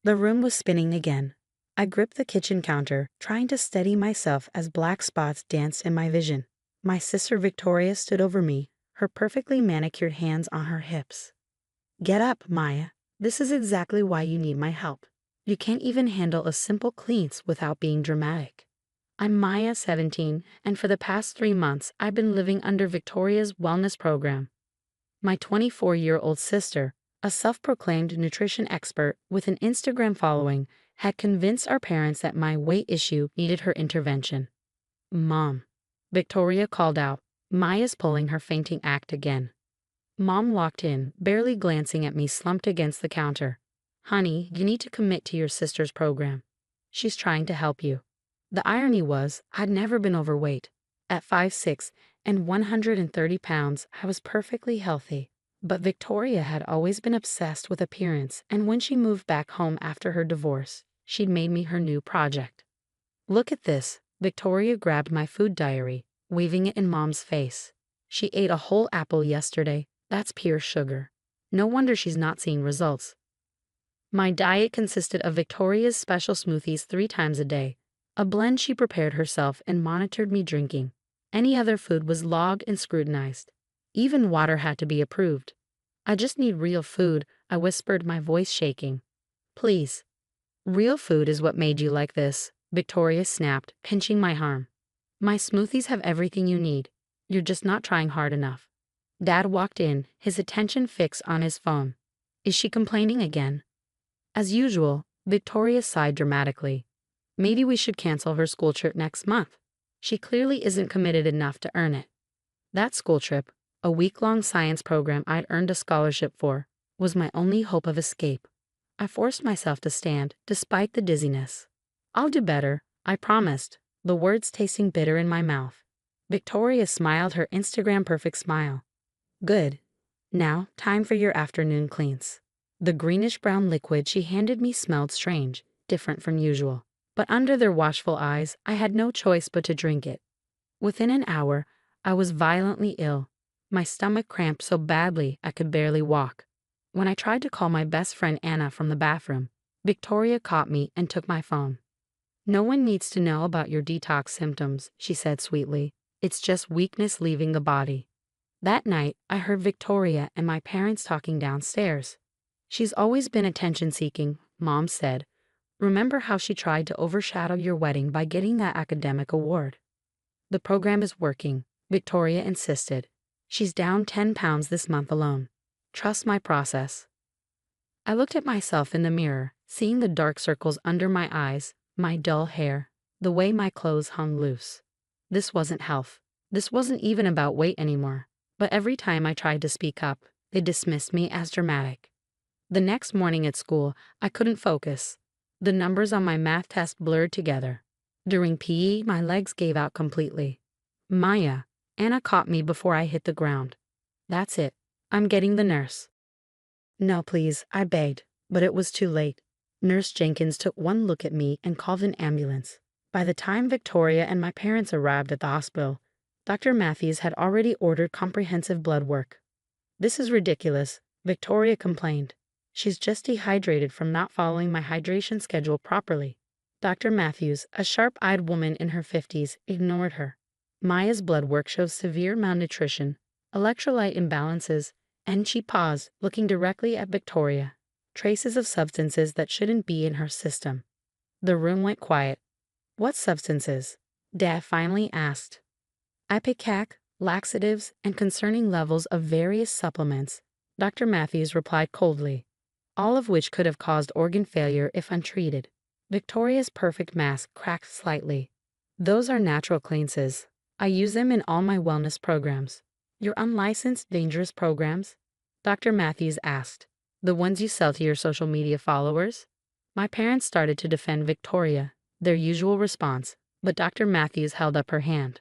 The room was spinning again. I gripped the kitchen counter, trying to steady myself as black spots danced in my vision. My sister Victoria stood over me, her perfectly manicured hands on her hips. Get up, Maya. This is exactly why you need my help. You can't even handle a simple cleanse without being dramatic. I'm Maya, 17, and for the past 3 months I've been living under Victoria's wellness program. My 24-year-old sister, a self-proclaimed nutrition expert with an Instagram following, had convinced our parents that my weight issue needed her intervention. Mom, Victoria called out, Maya's pulling her fainting act again. Mom walked in, barely glancing at me slumped against the counter. Honey, you need to commit to your sister's program. She's trying to help you. The irony was, I'd never been overweight. At 5'6" and 130 pounds, I was perfectly healthy. But Victoria had always been obsessed with appearance, and when she moved back home after her divorce, she'd made me her new project. Look at this. Victoria grabbed my food diary, waving it in Mom's face. She ate a whole apple yesterday. That's pure sugar. No wonder she's not seeing results. My diet consisted of Victoria's special smoothies 3 times a day, a blend she prepared herself and monitored me drinking. Any other food was logged and scrutinized. Even water had to be approved. I just need real food, I whispered, my voice shaking. Please. Real food is what made you like this, Victoria snapped, pinching my arm. My smoothies have everything you need. You're just not trying hard enough. Dad walked in, his attention fixed on his phone. Is she complaining again? As usual, Victoria sighed dramatically. Maybe we should cancel her school trip next month. She clearly isn't committed enough to earn it. That school trip, a week-long science program I'd earned a scholarship for, was my only hope of escape. I forced myself to stand, despite the dizziness. I'll do better, I promised, the words tasting bitter in my mouth. Victoria smiled her Instagram-perfect smile. Good. Now, time for your afternoon cleanse. The greenish-brown liquid she handed me smelled strange, different from usual. But under their watchful eyes, I had no choice but to drink it. Within an hour, I was violently ill. My stomach cramped so badly I could barely walk. When I tried to call my best friend Anna from the bathroom, Victoria caught me and took my phone. No one needs to know about your detox symptoms, she said sweetly. It's just weakness leaving the body. That night, I heard Victoria and my parents talking downstairs. She's always been attention-seeking, Mom said. Remember how she tried to overshadow your wedding by getting that academic award? The program is working, Victoria insisted. She's down 10 pounds this month alone. Trust my process. I looked at myself in the mirror, seeing the dark circles under my eyes, my dull hair, the way my clothes hung loose. This wasn't health. This wasn't even about weight anymore. But every time I tried to speak up, they dismissed me as dramatic. The next morning at school, I couldn't focus. The numbers on my math test blurred together. During PE, my legs gave out completely. Maya, Anna caught me before I hit the ground. That's it. I'm getting the nurse. No, please, I begged, but it was too late. Nurse Jenkins took one look at me and called an ambulance. By the time Victoria and my parents arrived at the hospital, Dr. Matthews had already ordered comprehensive blood work. This is ridiculous, Victoria complained. She's just dehydrated from not following my hydration schedule properly. Dr. Matthews, a sharp-eyed woman in her 50s, ignored her. Maya's blood work shows severe malnutrition, electrolyte imbalances, and she paused, looking directly at Victoria. Traces of substances that shouldn't be in her system. The room went quiet. What substances? Dad finally asked. Ipecac, laxatives, and concerning levels of various supplements, Dr. Matthews replied coldly, all of which could have caused organ failure if untreated. Victoria's perfect mask cracked slightly. Those are natural cleanses. I use them in all my wellness programs. Your unlicensed, dangerous programs? Dr. Matthews asked. The ones you sell to your social media followers? My parents started to defend Victoria, their usual response, but Dr. Matthews held up her hand.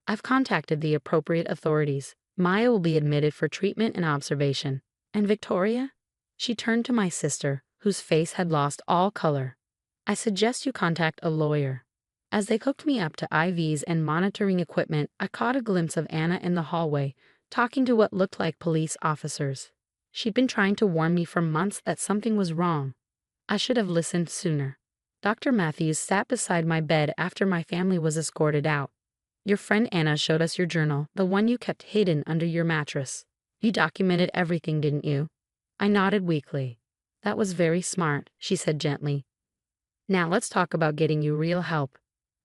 I've contacted the appropriate authorities. Maya will be admitted for treatment and observation. And Victoria? She turned to my sister, whose face had lost all color. I suggest you contact a lawyer. As they hooked me up to IVs and monitoring equipment, I caught a glimpse of Anna in the hallway, talking to what looked like police officers. She'd been trying to warn me for months that something was wrong. I should have listened sooner. Dr. Matthews sat beside my bed after my family was escorted out. Your friend Anna showed us your journal, the one you kept hidden under your mattress. You documented everything, didn't you? I nodded weakly. That was very smart, she said gently. Now let's talk about getting you real help.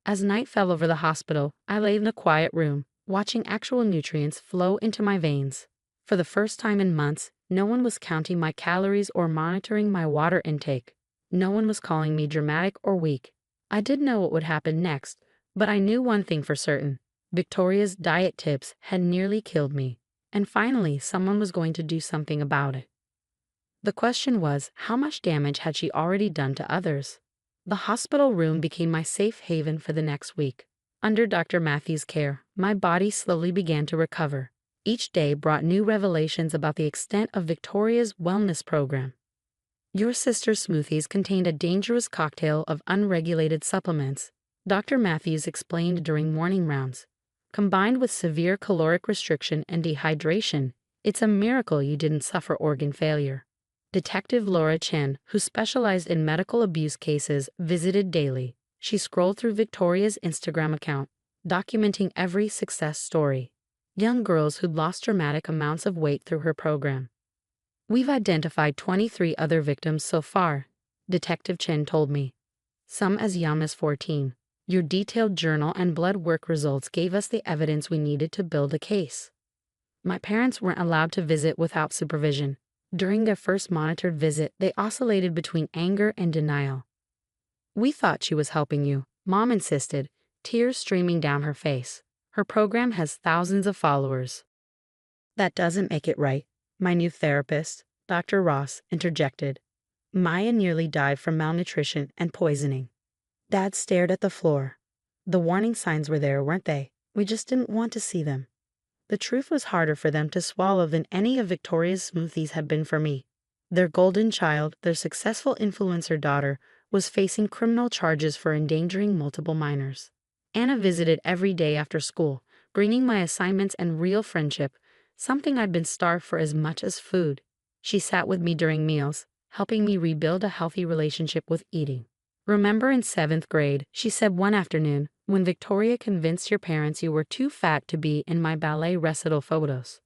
As night fell over the hospital, I lay in a quiet room, watching actual nutrients flow into my veins. For the first time in months, no one was counting my calories or monitoring my water intake. No one was calling me dramatic or weak. I didn't know what would happen next, but I knew one thing for certain. Victoria's diet tips had nearly killed me. And finally, someone was going to do something about it. The question was, how much damage had she already done to others? The hospital room became my safe haven for the next week. Under Dr. Matthews' care, my body slowly began to recover. Each day brought new revelations about the extent of Victoria's wellness program. Your sister's smoothies contained a dangerous cocktail of unregulated supplements, Dr. Matthews explained during morning rounds. Combined with severe caloric restriction and dehydration, it's a miracle you didn't suffer organ failure. Detective Laura Chen, who specialized in medical abuse cases, visited daily. She scrolled through Victoria's Instagram account, documenting every success story. Young girls who'd lost dramatic amounts of weight through her program. We've identified 23 other victims so far, Detective Chen told me. Some as young as 14. Your detailed journal and blood work results gave us the evidence we needed to build a case. My parents weren't allowed to visit without supervision. During their first monitored visit, they oscillated between anger and denial. We thought she was helping you, Mom insisted, tears streaming down her face. Her program has thousands of followers. That doesn't make it right, my new therapist, Dr. Ross, interjected. Maya nearly died from malnutrition and poisoning. Dad stared at the floor. The warning signs were there, weren't they? We just didn't want to see them. The truth was harder for them to swallow than any of Victoria's smoothies had been for me. Their golden child, their successful influencer daughter, was facing criminal charges for endangering multiple minors. Anna visited every day after school, bringing my assignments and real friendship, something I'd been starved for as much as food. She sat with me during meals, helping me rebuild a healthy relationship with eating. Remember in 7th grade, she said one afternoon, when Victoria convinced your parents you were too fat to be in my ballet recital photos.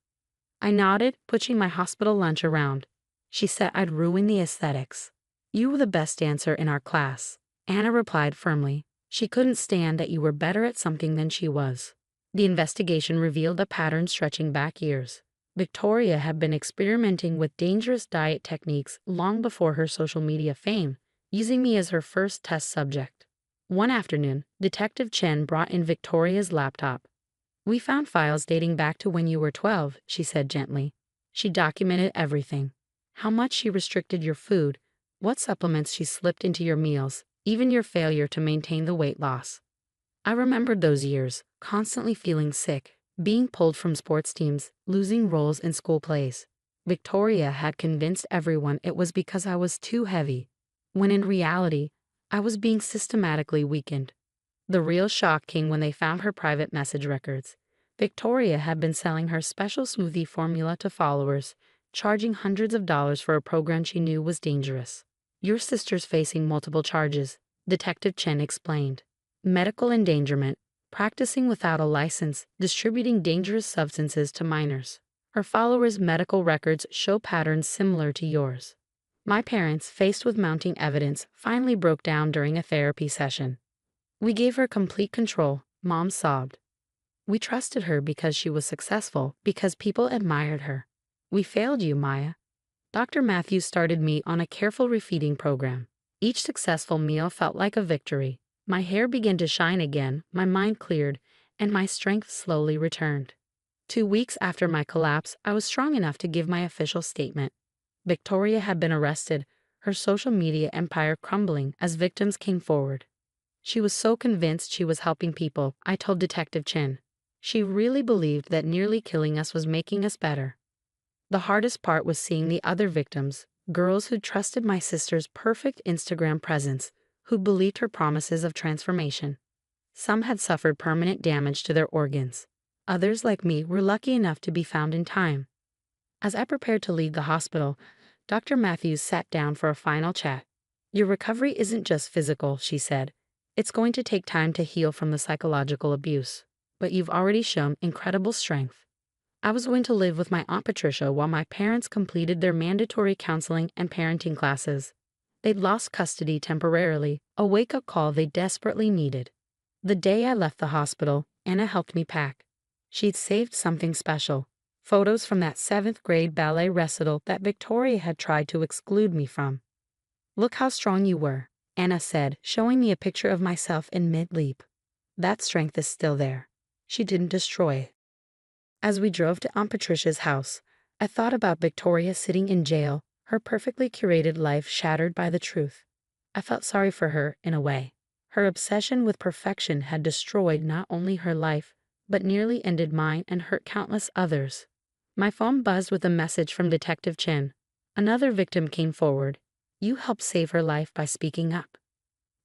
I nodded, pushing my hospital lunch around. She said I'd ruin the aesthetics. You were the best dancer in our class, Anna replied firmly. She couldn't stand that you were better at something than she was. The investigation revealed a pattern stretching back years. Victoria had been experimenting with dangerous diet techniques long before her social media fame, using me as her first test subject. One afternoon, Detective Chen brought in Victoria's laptop. We found files dating back to when you were 12, she said gently. She documented everything. How much she restricted your food, what supplements she slipped into your meals, even your failure to maintain the weight loss. I remembered those years, constantly feeling sick, being pulled from sports teams, losing roles in school plays. Victoria had convinced everyone it was because I was too heavy, when in reality, I was being systematically weakened. The real shock came when they found her private message records. Victoria had been selling her special smoothie formula to followers, charging hundreds of dollars for a program she knew was dangerous. Your sister's facing multiple charges, Detective Chen explained. Medical endangerment, practicing without a license, distributing dangerous substances to minors. Her followers' medical records show patterns similar to yours. My parents, faced with mounting evidence, finally broke down during a therapy session. We gave her complete control, Mom sobbed. We trusted her because she was successful, because people admired her. We failed you, Maya. Dr. Matthews started me on a careful refeeding program. Each successful meal felt like a victory. My hair began to shine again, my mind cleared, and my strength slowly returned. 2 weeks after my collapse, I was strong enough to give my official statement. Victoria had been arrested, her social media empire crumbling as victims came forward. She was so convinced she was helping people, I told Detective Chen. She really believed that nearly killing us was making us better. The hardest part was seeing the other victims, girls who trusted my sister's perfect Instagram presence, who believed her promises of transformation. Some had suffered permanent damage to their organs. Others, like me, were lucky enough to be found in time. As I prepared to leave the hospital, Dr. Matthews sat down for a final chat. Your recovery isn't just physical, she said. It's going to take time to heal from the psychological abuse. But you've already shown incredible strength. I was going to live with my Aunt Patricia while my parents completed their mandatory counseling and parenting classes. They'd lost custody temporarily, a wake-up call they desperately needed. The day I left the hospital, Anna helped me pack. She'd saved something special. Photos from that 7th grade ballet recital that Victoria had tried to exclude me from. Look how strong you were, Anna said, showing me a picture of myself in mid-leap. That strength is still there. She didn't destroy it. As we drove to Aunt Patricia's house, I thought about Victoria sitting in jail, her perfectly curated life shattered by the truth. I felt sorry for her, in a way. Her obsession with perfection had destroyed not only her life, but nearly ended mine and hurt countless others. My phone buzzed with a message from Detective Chen. Another victim came forward. You helped save her life by speaking up.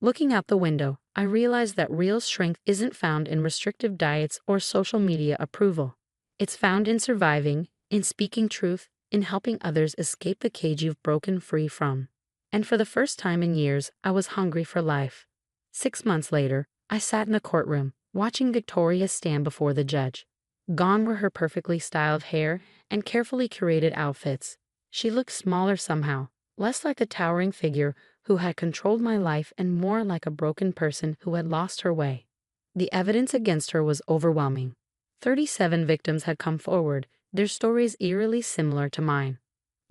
Looking out the window, I realized that real strength isn't found in restrictive diets or social media approval. It's found in surviving, in speaking truth, in helping others escape the cage you've broken free from. And for the first time in years, I was hungry for life. 6 months later, I sat in the courtroom, watching Victoria stand before the judge. Gone were her perfectly styled hair and carefully curated outfits. She looked smaller somehow, less like a towering figure who had controlled my life and more like a broken person who had lost her way. The evidence against her was overwhelming. 37 victims had come forward, their stories eerily similar to mine.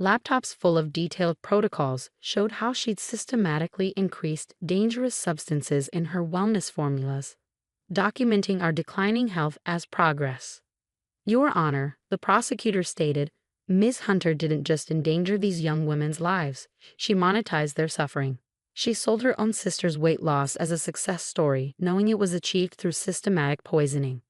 Laptops full of detailed protocols showed how she'd systematically increased dangerous substances in her wellness formulas, documenting our declining health as progress. Your Honor, the prosecutor stated, Ms. Hunter didn't just endanger these young women's lives, she monetized their suffering. She sold her own sister's weight loss as a success story, knowing it was achieved through systematic poisoning.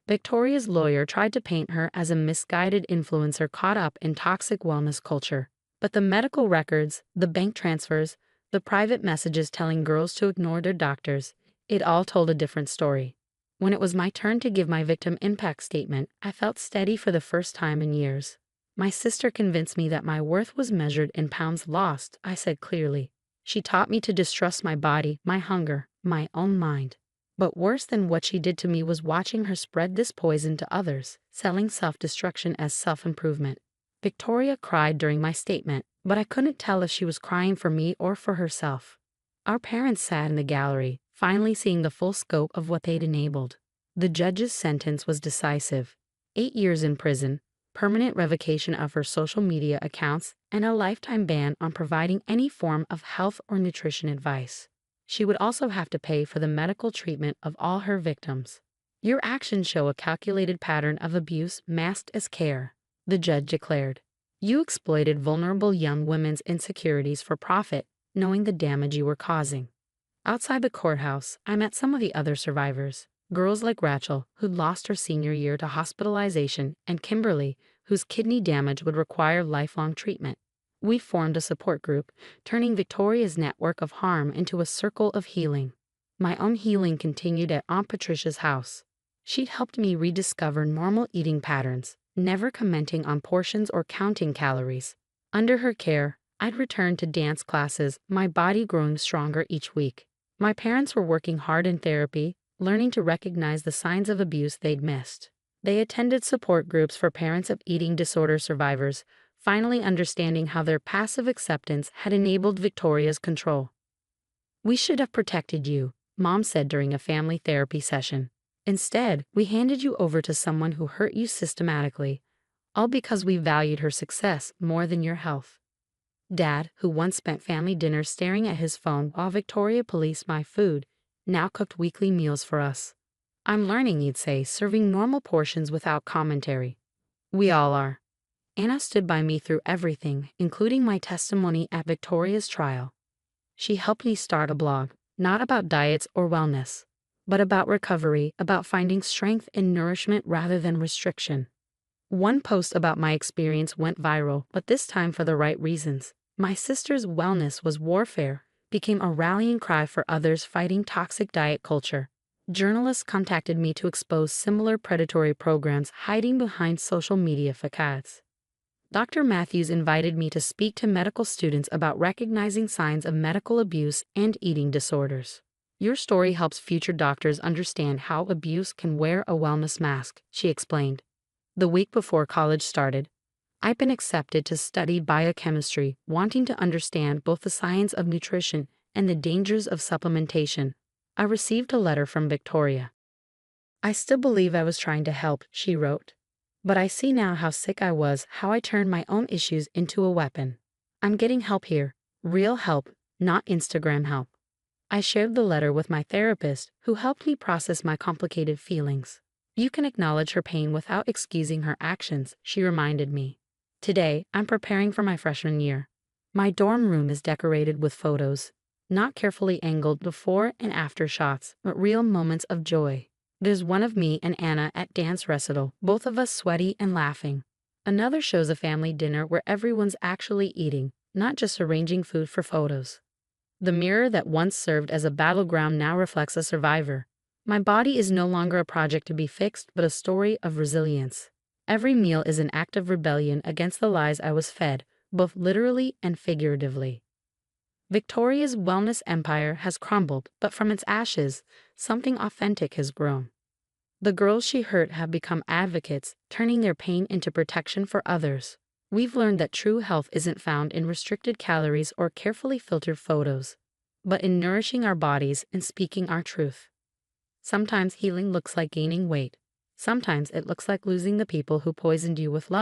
Victoria's lawyer tried to paint her as a misguided influencer caught up in toxic wellness culture. But the medical records, the bank transfers, the private messages telling girls to ignore their doctors, it all told a different story. When it was my turn to give my victim impact statement, I felt steady for the first time in years. My sister convinced me that my worth was measured in pounds lost, I said clearly. She taught me to distrust my body, my hunger, my own mind. But worse than what she did to me was watching her spread this poison to others, selling self-destruction as self-improvement. Victoria cried during my statement, but I couldn't tell if she was crying for me or for herself. Our parents sat in the gallery, finally seeing the full scope of what they'd enabled. The judge's sentence was decisive. 8 years in prison, permanent revocation of her social media accounts, and a lifetime ban on providing any form of health or nutrition advice. She would also have to pay for the medical treatment of all her victims. Your actions show a calculated pattern of abuse masked as care, the judge declared. You exploited vulnerable young women's insecurities for profit, knowing the damage you were causing. Outside the courthouse, I met some of the other survivors, girls like Rachel, who'd lost her senior year to hospitalization, and Kimberly, whose kidney damage would require lifelong treatment. We formed a support group, turning Victoria's network of harm into a circle of healing. My own healing continued at Aunt Patricia's house. She'd helped me rediscover normal eating patterns, never commenting on portions or counting calories. Under her care, I'd returned to dance classes, my body growing stronger each week. My parents were working hard in therapy, learning to recognize the signs of abuse they'd missed. They attended support groups for parents of eating disorder survivors, finally understanding how their passive acceptance had enabled Victoria's control. We should have protected you, Mom said during a family therapy session. Instead, we handed you over to someone who hurt you systematically, all because we valued her success more than your health. Dad, who once spent family dinners staring at his phone while Victoria policed my food, now cooked weekly meals for us. I'm learning, he'd say, serving normal portions without commentary. We all are. Anna stood by me through everything, including my testimony at Victoria's trial. She helped me start a blog, not about diets or wellness, but about recovery, about finding strength in nourishment rather than restriction. One post about my experience went viral, but this time for the right reasons. My sister's wellness was warfare, became a rallying cry for others fighting toxic diet culture. Journalists contacted me to expose similar predatory programs hiding behind social media facades. Dr. Matthews invited me to speak to medical students about recognizing signs of medical abuse and eating disorders. Your story helps future doctors understand how abuse can wear a wellness mask, she explained. The week before college started, I've been accepted to study biochemistry, wanting to understand both the science of nutrition and the dangers of supplementation. I received a letter from Victoria. I still believe I was trying to help, she wrote. But I see now how sick I was, how I turned my own issues into a weapon. I'm getting help here, real help, not Instagram help. I shared the letter with my therapist, who helped me process my complicated feelings. You can acknowledge her pain without excusing her actions, she reminded me. Today, I'm preparing for my freshman year. My dorm room is decorated with photos, not carefully angled before and after shots, but real moments of joy. There's one of me and Anna at dance recital, both of us sweaty and laughing. Another shows a family dinner where everyone's actually eating, not just arranging food for photos. The mirror that once served as a battleground now reflects a survivor. My body is no longer a project to be fixed, but a story of resilience. Every meal is an act of rebellion against the lies I was fed, both literally and figuratively. Victoria's wellness empire has crumbled, but from its ashes, something authentic has grown. The girls she hurt have become advocates, turning their pain into protection for others. We've learned that true health isn't found in restricted calories or carefully filtered photos, but in nourishing our bodies and speaking our truth. Sometimes healing looks like gaining weight. Sometimes it looks like losing the people who poisoned you with love.